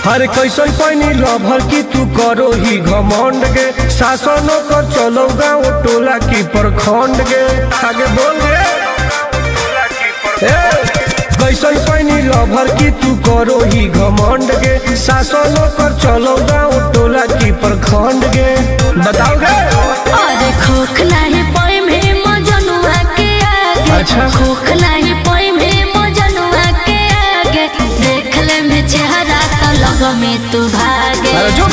अरे कैसन पैनी लभर की तू करो ही घमंड गे, शासनों को चलो गाँव टोला की प्रखंड गे। आगे बोल गे कैसन पैनी लभर की तू करो ही घमंड गे, शासनों को चलो गाँव टोला की प्रखंड गे। बताओ गे अरे खोख नहीं पोई में मजनुआ के आगे। अच्छा खोख नहीं पोई में मजनुआ के आगे, देख ले में चेहरा तो लग में तू भागे। अरे चुप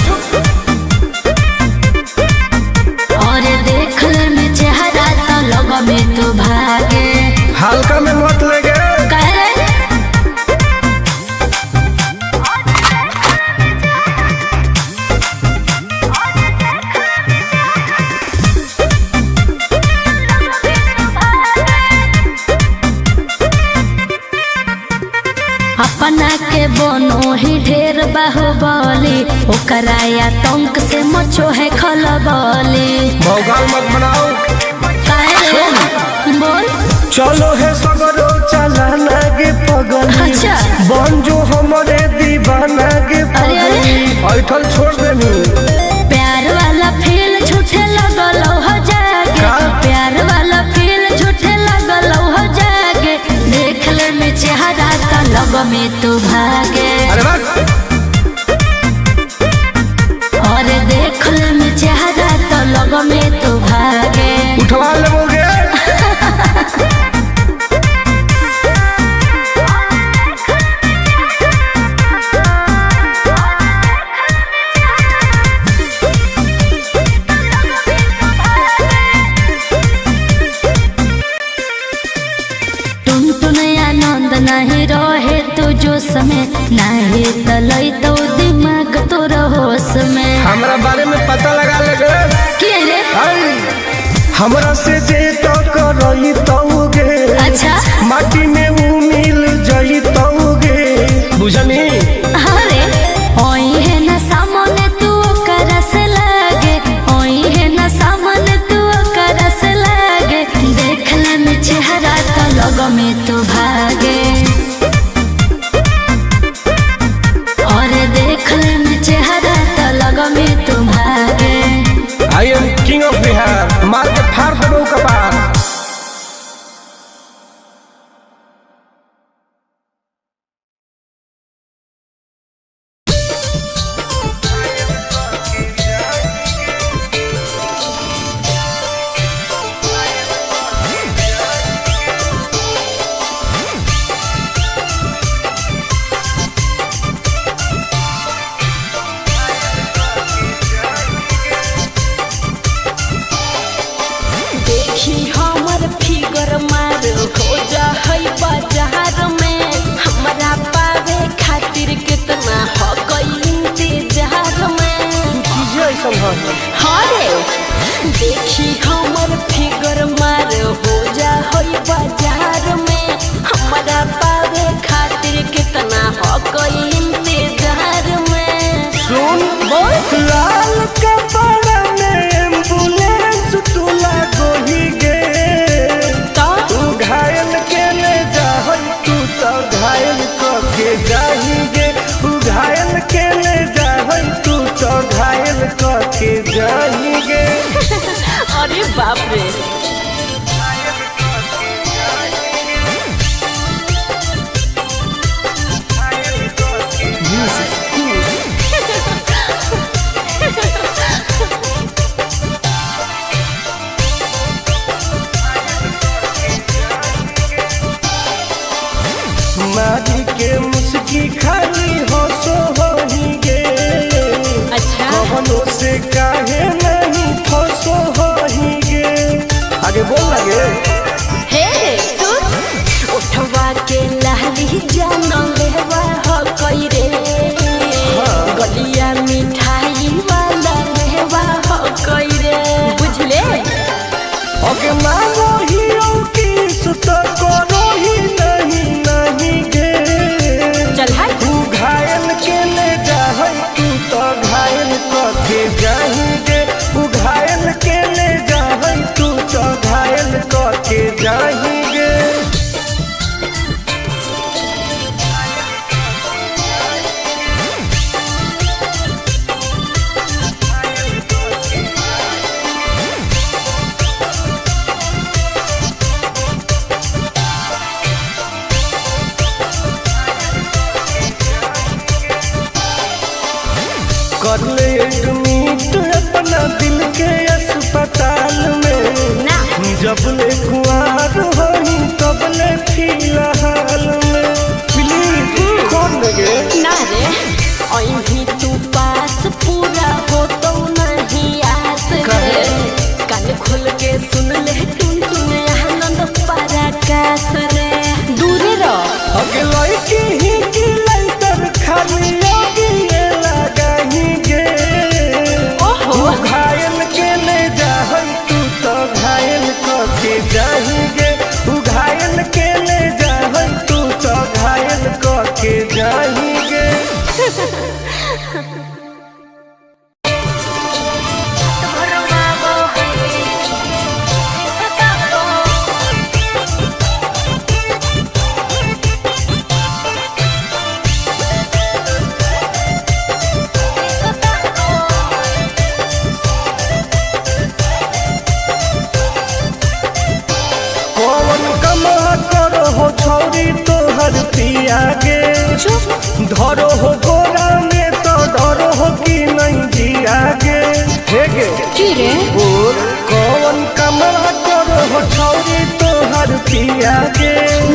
और देख ले में चेहरा तो लग में तू भागे। हल्का में मत ले गे। कह रे अपना के बनो ही ढेर बाहुबली, ओकरा आतंक से मचो है खलबली। भौकाल मत बनाओ। बोल चलो है सगरो चलाना गे पगल। अच्छा बन जो हमारे दीवाना गे पगल। ऐठल छोड़ देनी प्यार वाला फील झूठे लगल हो जागे। का? प्यार वाला फील झूठे लगल हो जागे, देख ले में चेहरा तो लग में तू भागे। अरे बस और देख ले में चेहरा तो लग में तू भागे। उठवा ले बोगे। आनंद नहीं रहे तू जोश में, नहीं तलई तो दिमाग तोर होश में। हमरा बारे में पता लगा ले गे। के रे हमरा से जे तो करई तौगे। अच्छा माटी में ऊ मिल जई तौगे। बुझनी अरे ओई है ना सामने तू कर से लागे। ओई है ना सामने तू कर से लागे, देख ले में चेहरा तो लग में तू भागे। और देख ले में चेहरा तो लग में तू भागे। I am king of Bihar. मार के फाड़ देबो कपार। देखी हमर फिगर मार हो जा है बाजार में, हमरा पावे खातिर कितना हो गई इंतजार में। चीजें ऐसा है। हाँ रे देखी हमर फिगर मार हो जा है बाजार में, हमरा पावे खातिर कितना हो गई इंतजार में। सुन बोल लाल कपड़ा में एम्बुलेंस तू लागोही गे। तो तू घायल के ले जाहई तू तो घायल के जाही गे। तू घायल के ले जाहई तू तो घायल के जाही गे। अरे बाप रे मारी के मुस्की खाली होसो होही गे। अच्छा कवनो से काहे नहीं फसो होही गे। आगे बोल लगे हे सुन उठवा के लहली जान लेवा हो कई रे। गलिया मिठाई वाला लेवा हो कई रे, बुझले। ओके मांगो ही किस तो करो ही नहीं गे। चल हाय तू घायल के ले जाहई तू तो घायल के जाही गे। तू घायल के ले जाहई तू तो घायल के जाही गे। एडमिट अपना दिल के अस्पताल में ना जब ले कुआर होई तब ले फिलहाल में प्लीज कौन लगे ना रे अभी तू पास पूरा हो तो नहीं आस रे कान खोल के सुन ले टुन टुन आनंद पराकाश रे दूर रह अगलाई की ही की लाइटर खाली योगी ये लगाही गे ओहो घायल के ले जाहई तू तो घायल के जाही गे तू घायल के ले जाहई तू तो घायल के जाही गे कौन कमा करो हो छौरी तोहर पिया गे धरो हो गोरा में तो डरो हो कि नहीं जिया गे हे गे की रे बोल कौन कमा करो हो छौरी तोहर पिया गे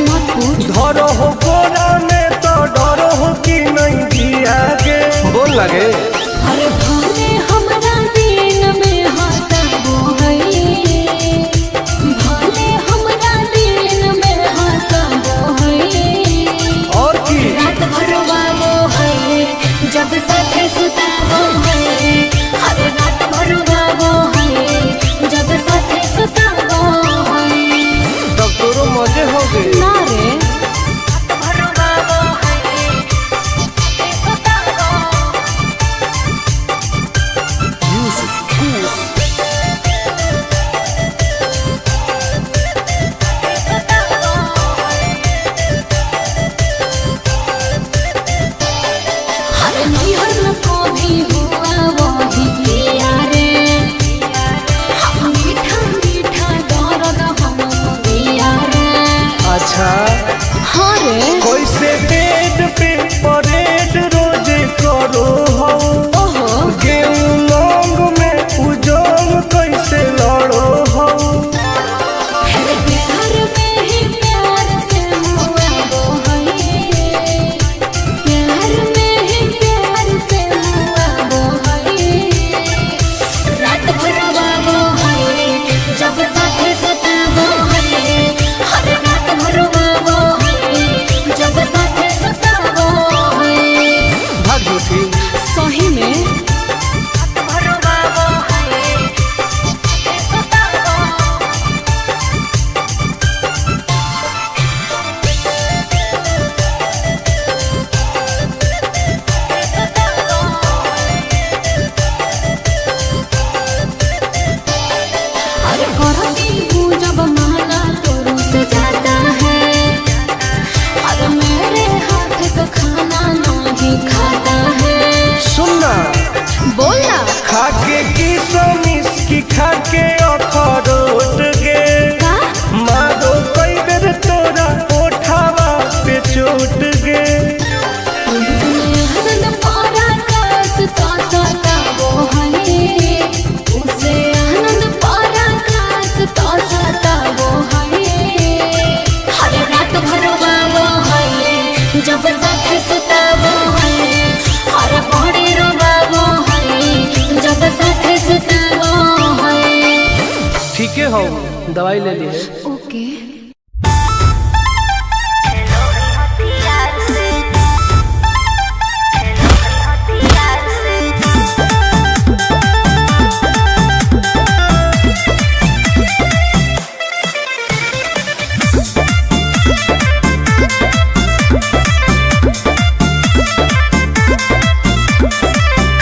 मत पूछ धरो हो गोरा में तो डरो हो कि नहीं जिया गे बोल लगे अरे भले हमरा दिन में हंसबो है भले हमरा दिन में हंसबो है और की रात भर वालो है जब साथे सुताबो है हर रात भर वालो है जब साथे सुताबो है तब तोरो मजे हो गए ना रे रात भर वालो है सुताबो हर नैहर में कभी हुआ वही पिया रे हम मीठा मीठा दर्द हम दिया रे अच्छा हाँ रे कैसे बेड पे परेड रोज करो हो ओहो गेहूं लौंग में उजोम कैसे लड़ो हो फिर प्यार में ही प्यार से मुआबो है प्यार में ही प्यार से मुआबो है रात भर वाबो है जब साथे सताबो है हर रात भर वाबो है जब साथे सताबो है भाग झूठी सही में रात भर वाबो है सताबो अरे करती हूँ जब माना तोरू से जाता है अरे मेरे हाथ का खाना नहीं खाता है सुनना बोलना खाके की सोमिस की खाके अखरोट गे का मारो कई बेर तोरा ओठावा पे चोट गे आनंद पराकाश तो सताबो है उसे आनंद पराकाश तो सताबो है हर रात भर वाबो है जब साथे सुताबो है हर पौड़े रोबाबो है जब साथे सुताबो है ठीक है हो दवाई ले ली ओके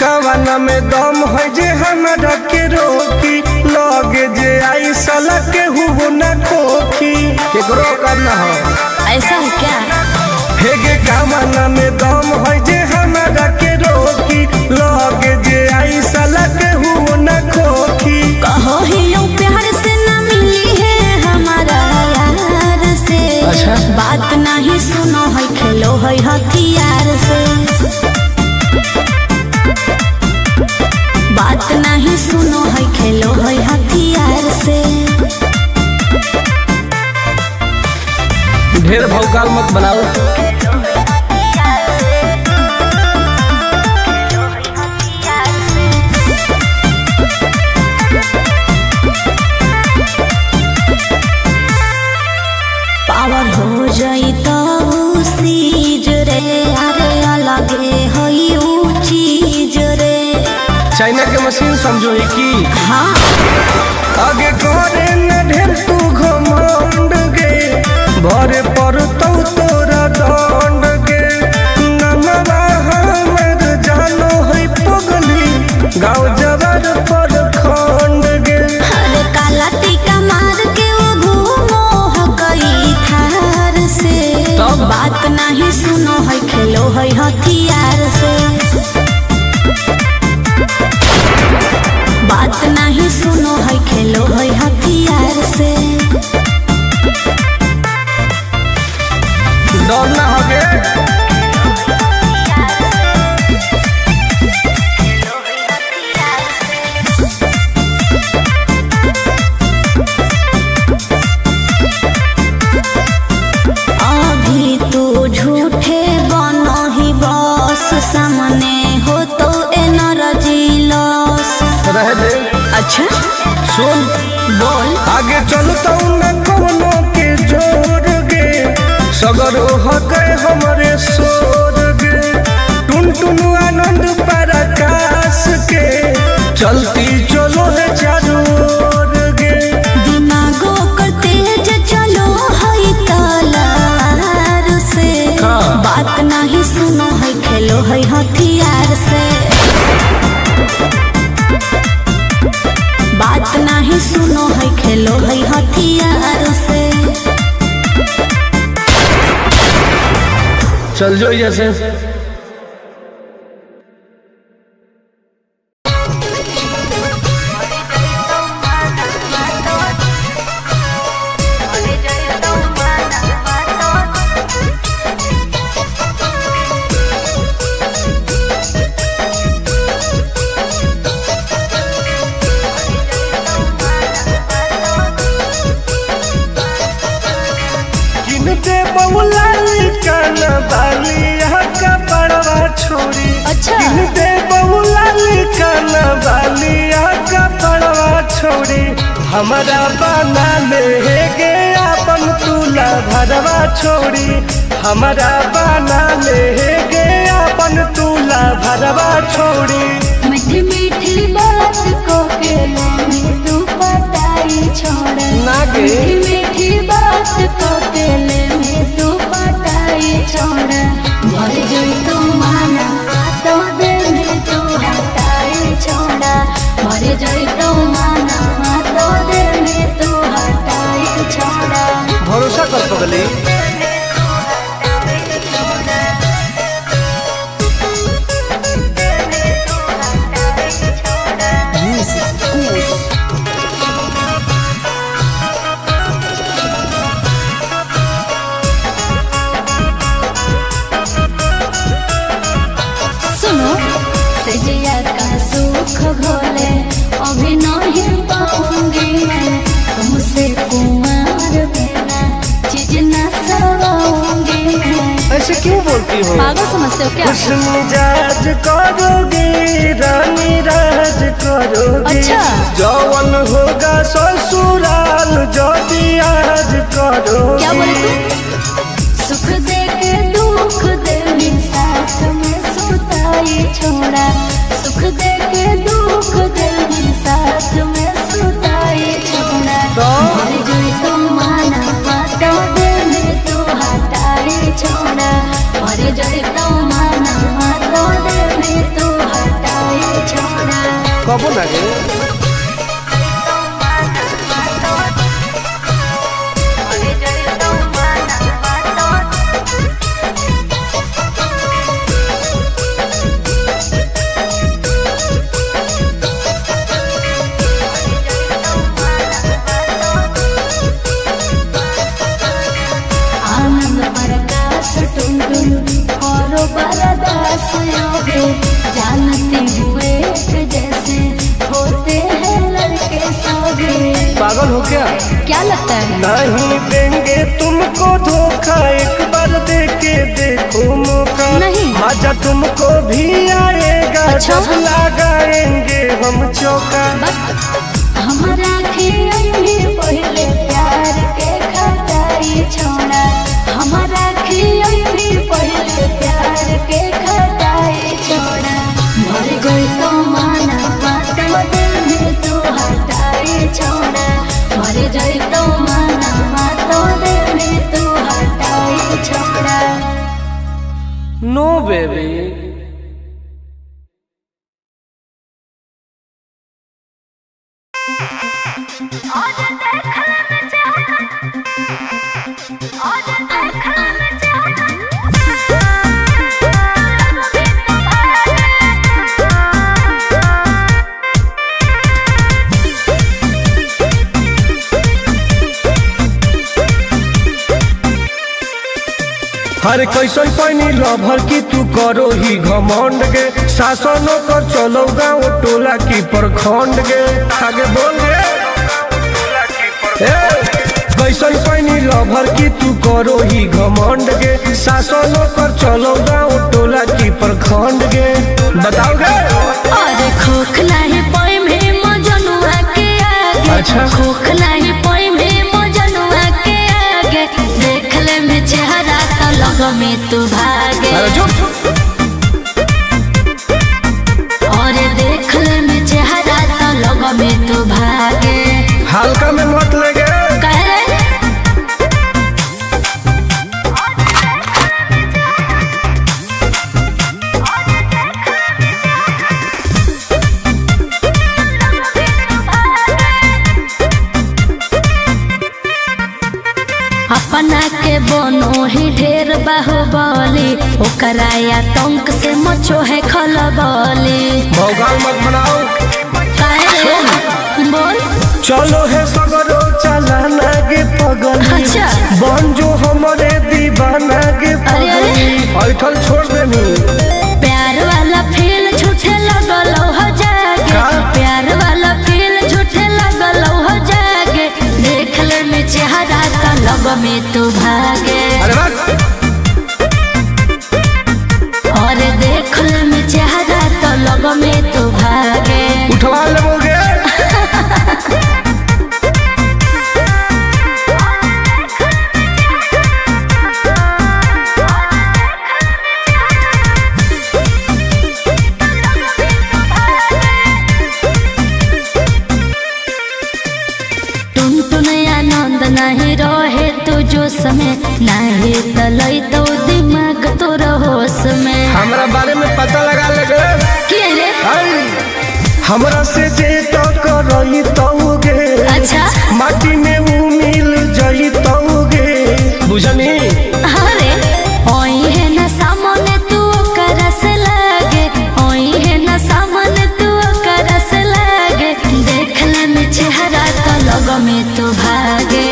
कवाना में दम है जे हमरा के रोकी लगे जे आई साला के हुओ ना खोखी केकरो करना हो ऐसा है क्या हेगे कवाना में दम है जे हमरा के रोकी लगे जे आई साला के हुओ ना खोखी कहो ही यूं प्यार से न मिली है हमारा यार से अच्छा बात नहीं सुनो है खेलो है हथियार से बात नहीं सुनो है खेलो है हथियार से। ढेर भौकाल मत बनाओ। पावर हो जाई तो सीज रे, अरे अलगे हई ऊ चीज रे। चाइना के मशीन समझो है कि हाँ आगे करे न ढेर तू घमंड गे, भरे पर तो तोरा दंड गे। नमवा हमर जानो है पगली, गाँव जबर पर खंड गे। अरे काला टीका मार के वो घूमो हो गई थार से। तब बात नहीं सुनो है खेलो है हथियार से। बात नहीं सुनो है खेलो है हथियार से। डर ना होगे। अभी तू झूठे बनो ही बॉस, सामने हो तो एनर्जी लॉस। रह दे। अच्छा सुन बोल। आगे चलता न कोनो के जोर गे, सगर हो गए हमारे सोर गे। टुन टुन आनंद पराकाश के, चलती चलो है चारों ओर गे। दिमागो कर तेज चलो है तलवार से। हाँ। बात नहीं सुनो है खेलो है हथियार से। बात नहीं सुनो है खेलो है हथियार से। चल जो जैसे। किनते बहुला कान बालिया का पड़वा छोड़ी। अच्छा। किनते बहुला कान बालिया का पड़वा छोड़ी। हमारा बना ले गे अपन तुला भरवा छोड़ी। हमारा बना ले गे अपन तुला भरवा छोड़ी। मीठी मीठी बात को के में तू पटाई छोड़। ना गे। मीठी मीठी बात को के में तू पटाई छोड़। भर जोई तू माना तो दे में तू हटाई छोड़ा। भर जोई तू माना तो दे में तू हटाई छोड़ा। भरोसा कर पगली। सुनो सजिया का सुख घोले अभी नहीं पाऊंगी मैं। तुमसे कुमार बिना चीज न सवाऊंगी मैं। ऐसे क्यों बोलती हो? पागल समझते हो क्या? खुश मिजाज करोगी, रानी राज करोगी। अच्छा। जौवन होगा ससुराल जो भी आज करोगी। क्या बोले तू? सुख दे के दुख दे में साथ में सुताई छोड़ा। सुख दे के दुख दे में साथ में सुताई छोड़ा। तो? भर जोई तू माना तो दे में तू हटाई छोड़ा। भर जोई तू माना तो दे में तू हटाई छोड़ा। कबो ना गे। बरदास जानती हुए जैसे पागल हो क्या लगता है? नहीं देंगे तुमको धोखा, एक बार दे के देखो मौका। नहीं। मजा तुमको भी आएगा। अच्छा? जब लगाएंगे हम चौका। हमारा पहले प्यार के खटाई छोड़ा, हमारा पहले प्यार के खटाई छोड़ा। मर गई तो माना माता दिल में तू हटाई छोड़ा, मर गई तो माना माता दिल में तू हटाई छोड़ा। नो बेबी। हर कैसन पैनी लभर की तू करो ही घमंड गे। शासनों कर चलो गाँव टोला की प्रखंड गे। आगे बोल गे। कैसन पैनी लभर की तू करो ही घमंड गे। शासनों कर चलो गाँव टोला की प्रखंड गे। बताओ गे। अरे खोखला है पोई में मजनुआ के आगे। अच्छा। खोखला है पोई में मजनुआ के आगे। देख ले में चेहरा तो लग में तू भागे। अरे चुप। और देख ले में चेहरा तो लग में तू भागे। हल्का में मत लगे। कह रहे अपना के बनो ही ढेर बाहुबली, ओकरा आतंक से मचो है खलबली। भौकाल मत बनाओ। बोल। चलो है सगरो चलाना गे पगली। अच्छा। बन जो हमारे दीवाना गे पगली। ऐठल छोड़ देनी। प्यार वाला फील झूठे लगल हो जागे। का? प्यार वाला फील झूठे लगल हो जागे। देख ले में चेहरा तो लग में तू भागे। अरे बात। और देख ले में चेहरा तो लग में तू भागे। उठवा लोगे। नहीं रहे तू जो समय, नहीं तलई तो दिमाग तो होश में। हमरा बारे में पता लगा लगे। क्या रे? हमरा से जे तो करई तोगे। अच्छा। माटी में वो मिल जाई तोगे। बुझनी। अरे ओई है ना सामने तू करस लागे, ओई है ना सामने तू करस लागे। देख ले में चेहरा तो लग में तू भागे।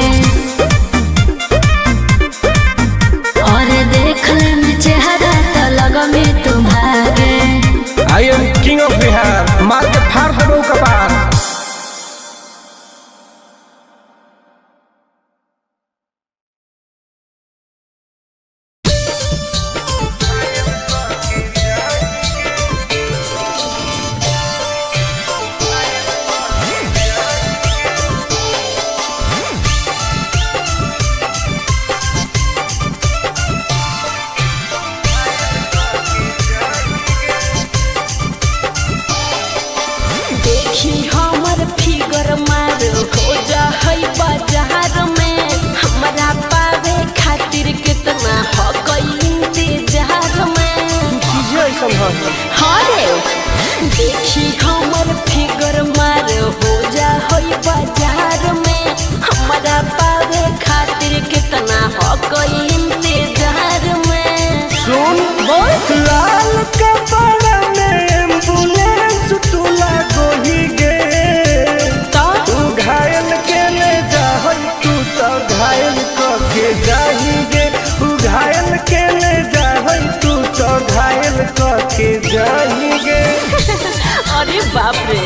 और देख ले में चेहरा तो लग में तू भागे। I am king of Bihar. मार के फाड़ दो कपार। देखी हमर फिगर मार हो जा होई बाजार में। हमरा पावे खातिर कितना हो कोई इंतजार में। सुन। बोल। लाल कपड़ा में एम्बुलेंस तुला गोही गे। तू घायल के ले जा तू तो घायल के जाही गे। तू घायल के ले जा तू तो घायल के जाही गे। अरे बाप रे।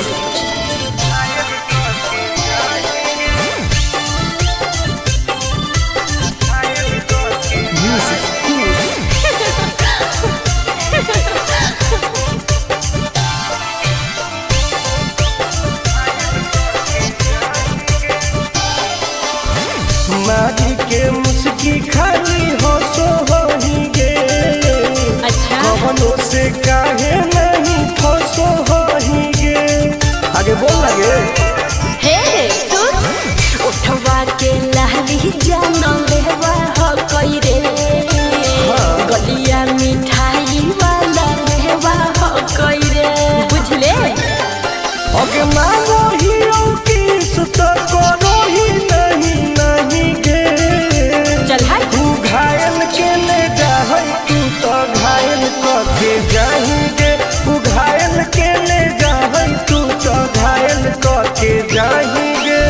के मुस्की खाली हंसो होही गे। अच्छा कवनो से काहे नहीं फंसो होही गे। आगे बोल लगे हे सुन उठवा के लहरी जानो लेवा हो कोई रे गलिया मिठाई वाला लेवा हो कोई रे बुझले। अगे मांगो ही किस तो करो ही नहीं गे। चल हाय तू घायल के ले जाहै तू तो घायल कके जाही गे। तू घायल के ले जाहै तू तो घायल कके जाही गे।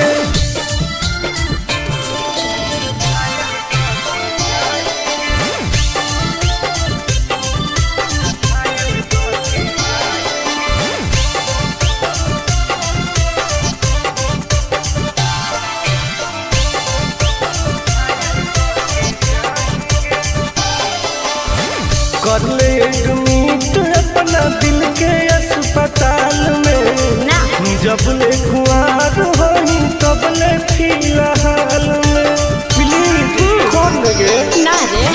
कर ले एडमिट अपना दिल के अस्पताल में ना जब ले खुआर होही तब ले फिलहाल में प्लीज कौन लगे ना रे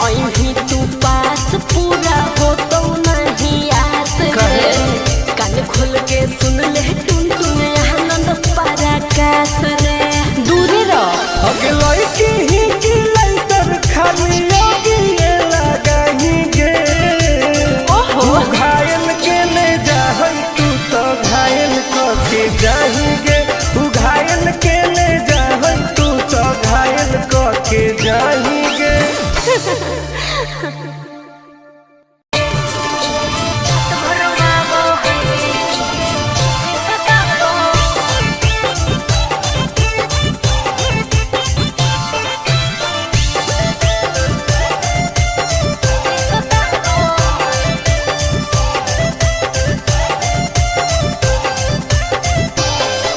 अहीं तू पास पूरा हो तो नहीं आस रे कान खोल के सुन ले टुन टुन आनंद पराकाश रे दूर रह। अगे लड़की ही की लाइटर खाली लगी ये लगाही गे। ओहो तू घायल के ले जाहै तू तो घायल कके जाही गे। तू घायल के ले जाहै तू तो घायल कके जाही गे।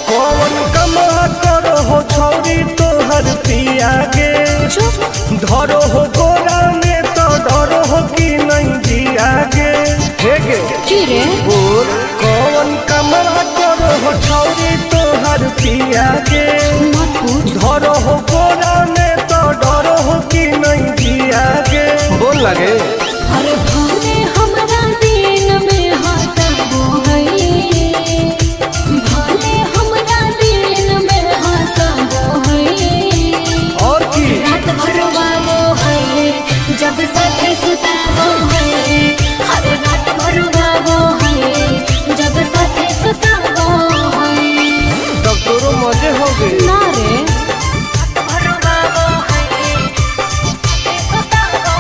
कौन कमा करो हो छौरी तोहर पिया गे। धरो हो गोरा में तो डरो हो कि नहीं जिया गे। हे गे की रे बोल कौन कमा करो हो छौरी तोहर पिया गे। मत पूछ धरो हो गोरा में तो डरो हो कि नहीं जिया गे। बोल लगे अरे भले हमरा दिन में हंसबो है भले हमरा दिन में हंसबो है और की रात भर गावो है जब साथे सुताबो है हर रात भर गावो है जब साथे सुताबो है तब तोरो मजे हो गए। ना रे रात भर गावो है सुताबो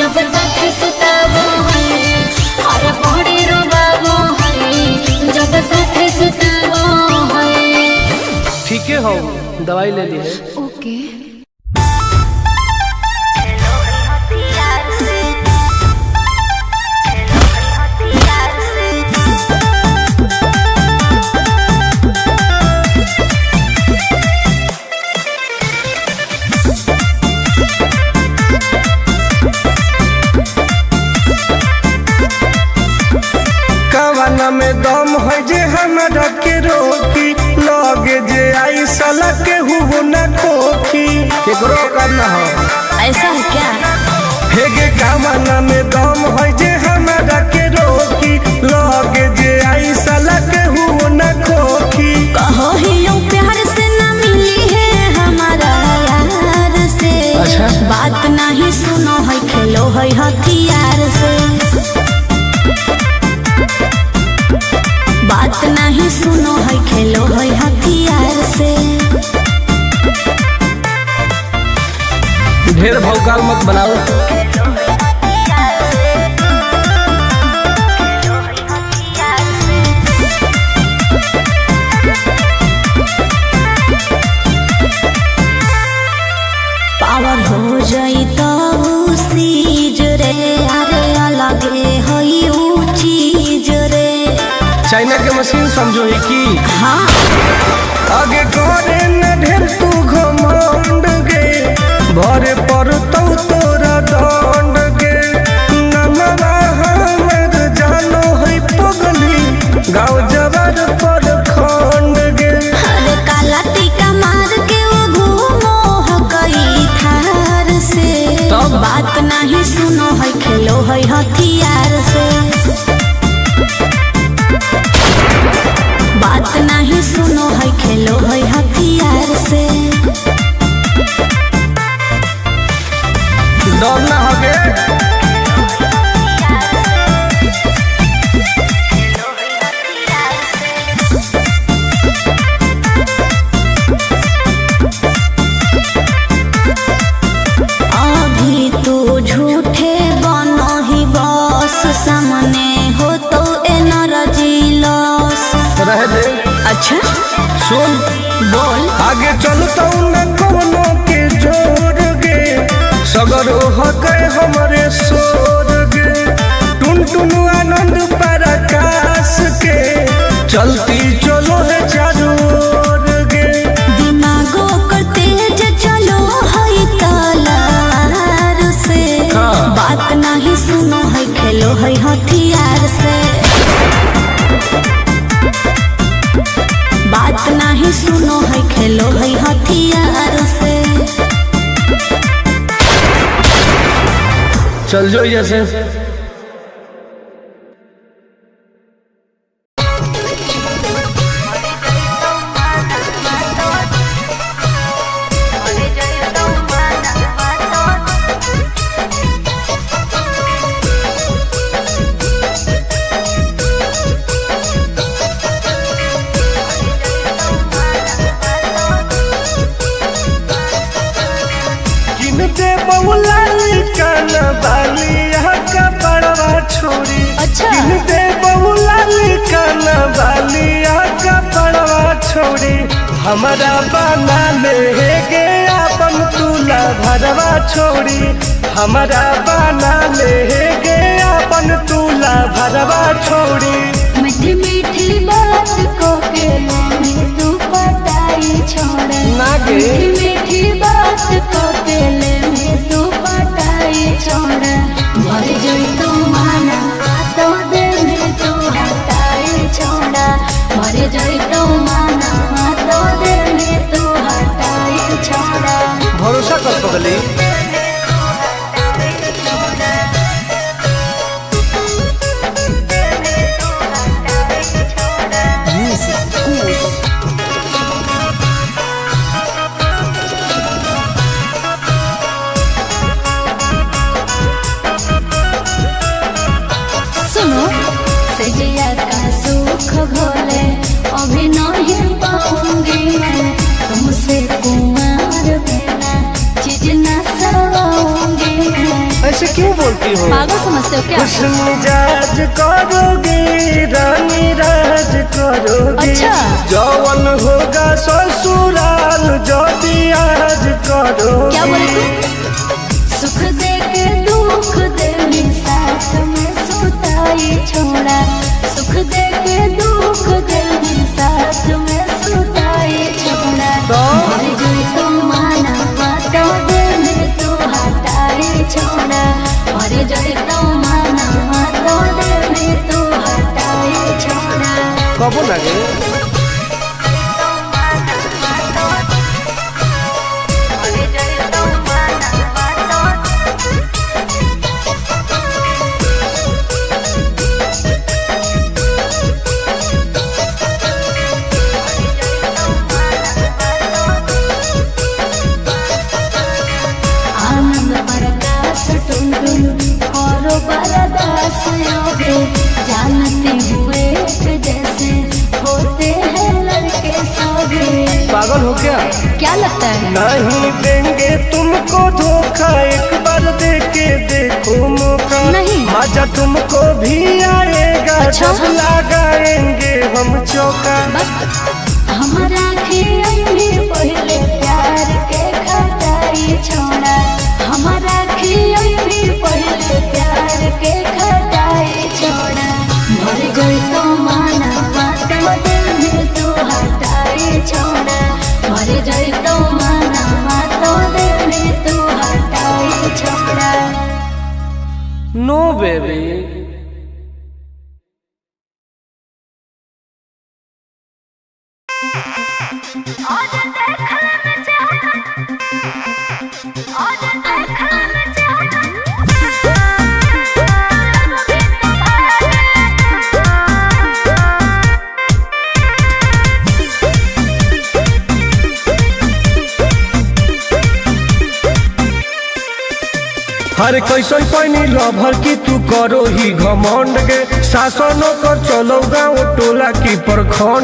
जब साथ सुताबो है और बड़ी रोबाबो है जब साथ सुताबो है। ठीक है हो दवाई ले ली है। ओके में दम है जे हमरा के रोकी लगे जे आई साला के हु न खोखी केकरो करना हो ऐसा है क्या? हेगे कामना में दम है जे हमरा के रोकी लगे जे आई साला के हु न खोखी। कहो ही यूं प्यार से ना मिली है हमारा यार से। अच्छा? बात नहीं सुनो है खेलो है हथियार से। बात नहीं सुनो है खेलो है हथियार से। ढेर भौकाल मत बनाओ। पावर हो जाई तो सीज रे अरे अलगे हई ऊ चीज रे। चाइना के मशीन समझो ही की हाँ आगे करे न ढेर तू घमंड गे भरे पर तोरा दंड गे नमवा हमर जानो है पगली गाँव जबर पर खंड गे। अरे काला टीका मार के वो घूमो हकई थार से। तब बात नहीं सुनो है खेलो है हथियार से। बात नहीं सुनो है खेलो है हथियार से। डर ना होगे अभी तू झूठे बनो ही बस सामने हो तो एनर्जी लॉस रह दे। अच्छा सुन बोल आगे चलता न कोनो के जोर गे सगर हो गए हमरे सोर गे टुन टुन आनंद पराकाश के चलती चलो है चारू ओर गे। दिमागो कर तेज चलो है तलवार से। हाँ। बात नहीं सुनो है खेलो है हथियार से। बात नहीं सुनो है खेलो है हथियार से। चल जो जैसे छोड़ी अच्छा दे बहुला काना बालिया का पड़वा छोड़ी हमारा बना ले गे अपन तुला भरवा छोड़ी हमारा बना ले गे अपन तुला भरवा छोड़ी। मीठी मीठी बात को के ले तू पटाई छोड़ नागे मीठी मीठी बात को के ले तू पटाई छोड़ भर जोई तू माना तो दे में तू हटाई छोड़ा भर जोई तू माना तो दे में तू हटाई छोड़ा। भरोसा कर पगली घोले अभी नहीं पाऊंगी मैं तुमसे कुमार बिना चीज न बोलती हो? पागल समझते हो क्या? खुश मिजाज करोगे रानी राज करोगे। अच्छा। जौवन होगा ससुराल जो आज करोगे। क्या बोले तू? सुख दे के दुख दे साथ में सुताई छोड़ा। सुख दे के दुख दे साथ में सुताई छोड़ा। मर गई तो माना तो दिल तू हटाई छोड़ा। मर गई तो माना तो दिल तू हटाई छोड़ा। कब लगे जानते हुए जैसे होते हैं लड़के सभी। पागल हो क्या? क्या लगता है? नहीं देंगे तुमको धोखा, एक बार दे के देखो मौका। नहीं। मजा तुमको भी आएगा। अच्छा? जब लगाएंगे हम चौका। हमारा भी पहले प्यार के खटाई छोड़ा। हमारा भी पहले प्यार के खटाई छोड़ा। मर गई तो माना तो दिल तू हटाई छोड़ा। मर गई तो माना तो दिल तू हटाई छोड़ा। नो बेबी। हर कैसन पैनी लभर की तू करो ही घमंड गे। शासन कर चलो गाँव टोला की प्रखंड।